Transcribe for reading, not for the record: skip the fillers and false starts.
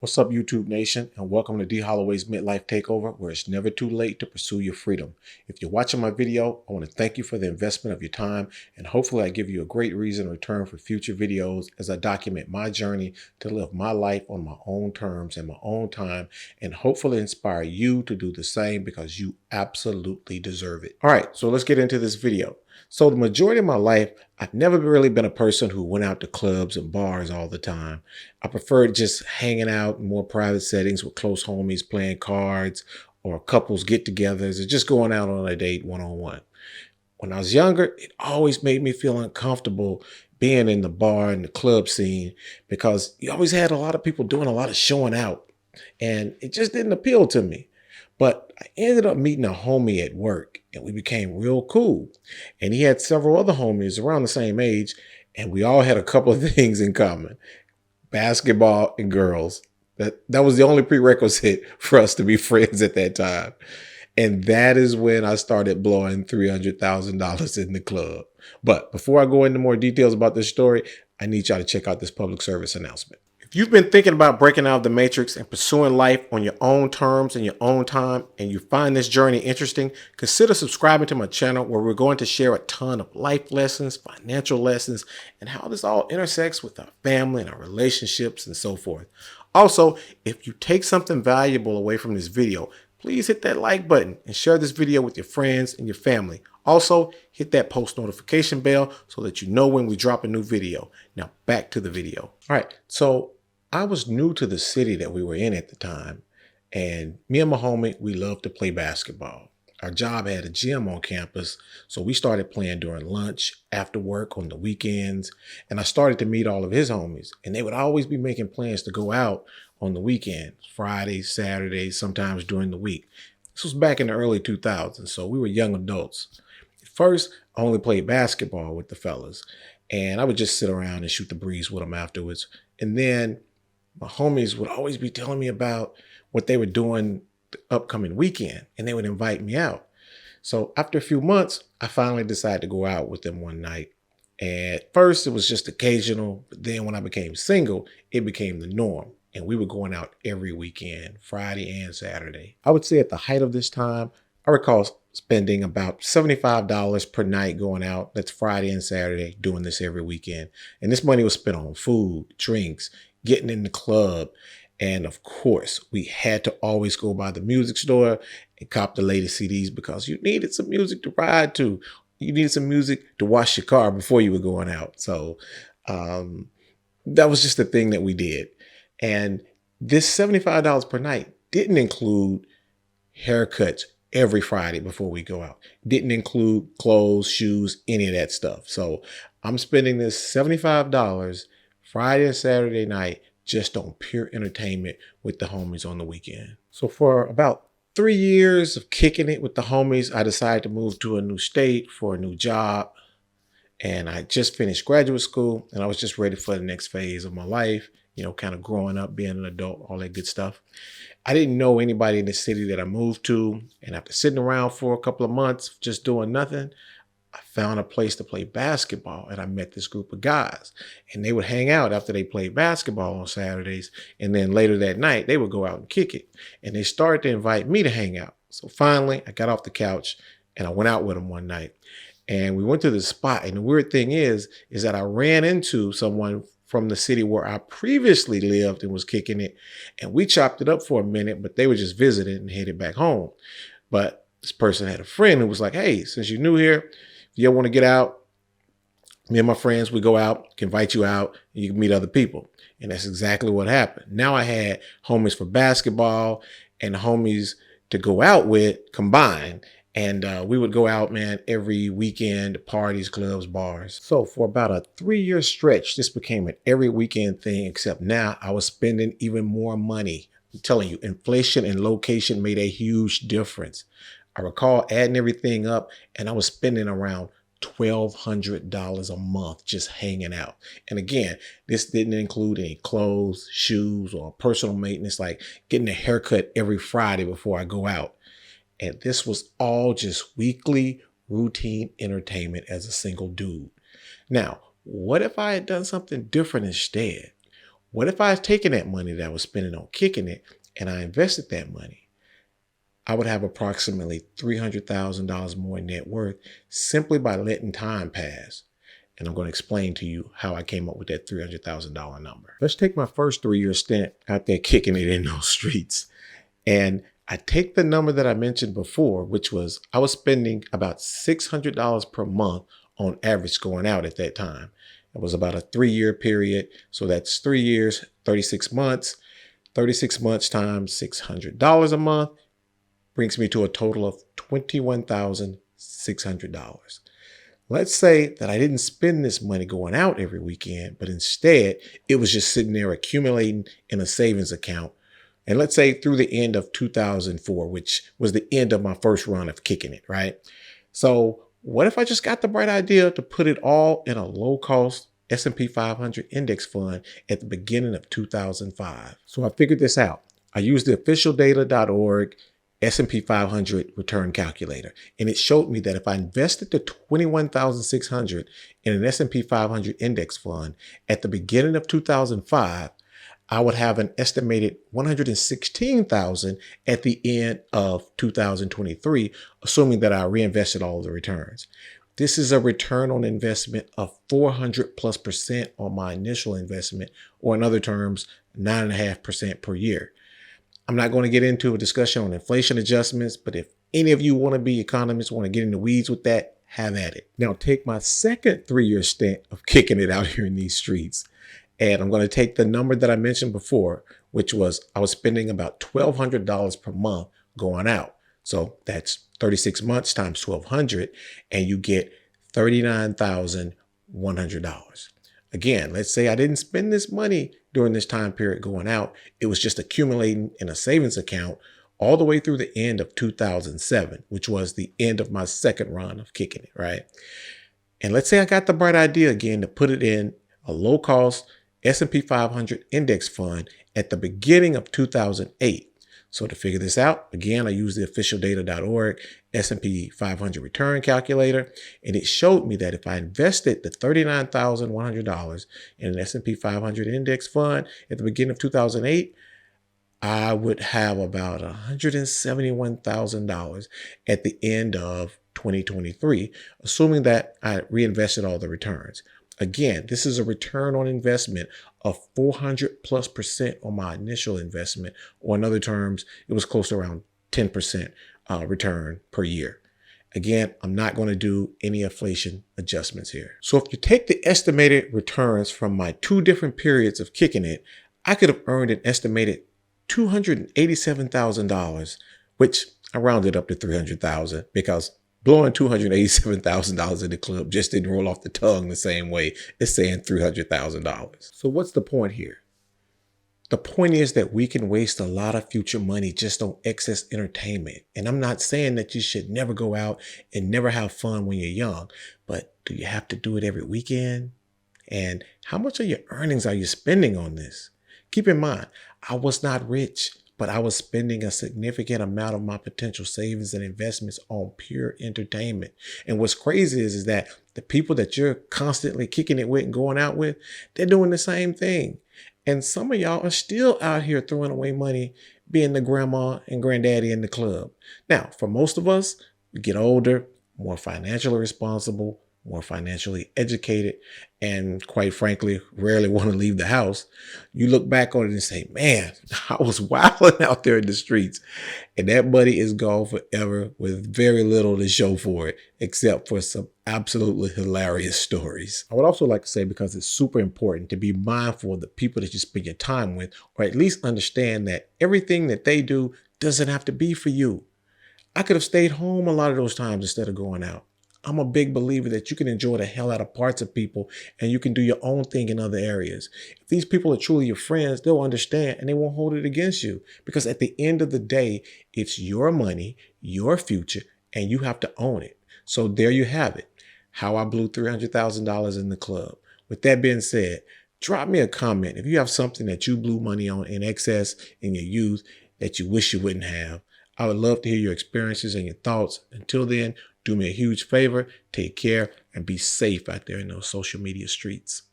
What's up, YouTube Nation, and welcome to D. Holloway's Midlife Takeover, where it's never too late to pursue your freedom. If you're watching my video, I want to thank you for the investment of your time, and hopefully I give you a great reason in return for future videos as I document my journey to live my life on my own terms and my own time, and hopefully inspire you to do the same because you absolutely deserve it. All right, so let's get into this video. So the majority of my life, I've never really been a person who went out to clubs and bars all the time. I preferred just hanging out in more private settings with close homies, playing cards or couples get-togethers, or just going out on a date one-on-one. When I was younger, it always made me feel uncomfortable being in the bar and the club scene because you always had a lot of people doing a lot of showing out, and it just didn't appeal to me. But I ended up meeting a homie at work and we became real cool. And he had several other homies around the same age, and we all had a couple of things in common: basketball and girls. That was the only prerequisite for us to be friends at that time. And that is when I started blowing $300,000 in the club. But before I go into more details about this story, I need y'all to check out this public service announcement. If you've been thinking about breaking out of the matrix and pursuing life on your own terms and your own time, and you find this journey interesting, consider subscribing to my channel, where we're going to share a ton of life lessons, financial lessons, and how this all intersects with our family and our relationships and so forth. Also, if you take something valuable away from this video, please hit that like button and share this video with your friends and your family. Also, hit that post notification bell so that you know when we drop a new video. Now, back to the video. All right, so I was new to the city that we were in at the time, and me and my homie, we loved to play basketball. Our job had a gym on campus, so we started playing during lunch, after work, on the weekends, and I started to meet all of his homies, and they would always be making plans to go out on the weekends, Fridays, Saturdays, sometimes during the week. This was back in the early 2000s, so we were young adults. At first, I only played basketball with the fellas, and I would just sit around and shoot the breeze with them afterwards. And then my homies would always be telling me about what they were doing the upcoming weekend, and they would invite me out. So after a few months, I finally decided to go out with them one night. At first, it was just occasional, but then when I became single, it became the norm. And we were going out every weekend, Friday and Saturday. I would say at the height of this time, I recall spending about $75 per night going out. That's Friday and Saturday, doing this every weekend. And this money was spent on food, drinks, getting in the club. And of course, we had to always go by the music store and cop the latest CDs because you needed some music to ride to. You needed some music to wash your car before you were going out. So that was just the thing that we did. And this $75 per night didn't include haircuts every Friday before we go out. Didn't include clothes, shoes, any of that stuff. So I'm spending this $75 Friday and Saturday night just on pure entertainment with the homies on the weekend. So for about 3 years of kicking it with the homies, I decided to move to a new state for a new job. And I just finished graduate school, and I was just ready for the next phase of my life, you know, kind of growing up, being an adult, all that good stuff. I didn't know anybody in the city that I moved to. And after sitting around for a couple of months, just doing nothing, I found a place to play basketball, and I met this group of guys, and they would hang out after they played basketball on Saturdays. And then later that night, they would go out and kick it, and they started to invite me to hang out. So finally, I got off the couch and I went out with them one night, and we went to the spot. And the weird thing is that I ran into someone from the city where I previously lived and was kicking it. And we chopped it up for a minute, but they were just visiting and headed back home. But this person had a friend who was like, hey, since you're new here, if you want to get out, me and my friends, we go out, can invite you out, and you can meet other people. And that's exactly what happened. Now I had homies for basketball and homies to go out with combined. And we would go out, man, every weekend, parties, clubs, bars. So for about a 3-year stretch, this became an every weekend thing, except now I was spending even more money. I'm telling you, inflation and location made a huge difference. I recall adding everything up, and I was spending around $1,200 a month just hanging out. And again, this didn't include any clothes, shoes, or personal maintenance, like getting a haircut every Friday before I go out. And this was all just weekly routine entertainment as a single dude. Now, what if I had done something different instead? What if I had taken that money that I was spending on kicking it and I invested that money? I would have approximately $300,000 more net worth simply by letting time pass. And I'm going to explain to you how I came up with that $300,000 number. Let's take my first 3-year stint out there kicking it in those streets. And I take the number that I mentioned before, which was I was spending about $600 per month on average going out at that time. It was about a 3-year period. So that's 3 years, 36 months. 36 months times $600 a month brings me to a total of $21,600. Let's say that I didn't spend this money going out every weekend, but instead it was just sitting there accumulating in a savings account. And let's say through the end of 2004, which was the end of my first run of kicking it, right? So what if I just got the bright idea to put it all in a low-cost S&P 500 index fund at the beginning of 2005? So I figured this out. I used the officialdata.org S&P 500 return calculator, and it showed me that if I invested the $21,600 in an S&P 500 index fund at the beginning of 2005, I would have an estimated $116,000 at the end of 2023, assuming that I reinvested all of the returns. This is a return on investment of 400+% on my initial investment, or in other terms, 9.5% per year. I'm not going to get into a discussion on inflation adjustments, but if any of you want to be economists, want to get in the weeds with that, have at it. Now take my second 3-year stint of kicking it out here in these streets. And I'm going to take the number that I mentioned before, which was I was spending about $1,200 per month going out. So that's 36 months times 1,200, and you get $39,100. Again, let's say I didn't spend this money during this time period going out. It was just accumulating in a savings account all the way through the end of 2007, which was the end of my second run of kicking it, right? And let's say I got the bright idea again to put it in a low-cost S&P 500 index fund at the beginning of 2008. So to figure this out, again, I used the officialdata.org S&P 500 return calculator, and it showed me that if I invested the $39,100 in an S&P 500 index fund at the beginning of 2008, I would have about $171,000 at the end of 2023, assuming that I reinvested all the returns. Again, this is a return on investment of 400+% on my initial investment, or in other terms, it was close to around 10% return per year. Again, I'm not going to do any inflation adjustments here. So if you take the estimated returns from my 2 different periods of kicking it, I could have earned an estimated $287,000, which I rounded up to $300,000 because blowing $287,000 in the club just didn't roll off the tongue the same way as saying $300,000. So what's the point here? The point is that we can waste a lot of future money just on excess entertainment. And I'm not saying that you should never go out and never have fun when you're young, but do you have to do it every weekend? And how much of your earnings are you spending on this? Keep in mind, I was not rich, but I was spending a significant amount of my potential savings and investments on pure entertainment. And what's crazy is that the people that you're constantly kicking it with and going out with, they're doing the same thing. And some of y'all are still out here throwing away money, being the grandma and granddaddy in the club. Now, for most of us, we get older, more financially responsible, more financially educated, and quite frankly, rarely want to leave the house. You look back on it and say, man, I was wilding out there in the streets. And that money is gone forever with very little to show for it, except for some absolutely hilarious stories. I would also like to say, because it's super important to be mindful of the people that you spend your time with, or at least understand that everything that they do doesn't have to be for you. I could have stayed home a lot of those times instead of going out. I'm a big believer that you can enjoy the hell out of parts of people and you can do your own thing in other areas. If these people are truly your friends, they'll understand and they won't hold it against you, because at the end of the day, it's your money, your future, and you have to own it. So there you have it. How I blew $300,000 in the club. With that being said, drop me a comment if you have something that you blew money on in excess in your youth that you wish you wouldn't have. I would love to hear your experiences and your thoughts. Until then, do me a huge favor, take care, and be safe out there in those social media streets.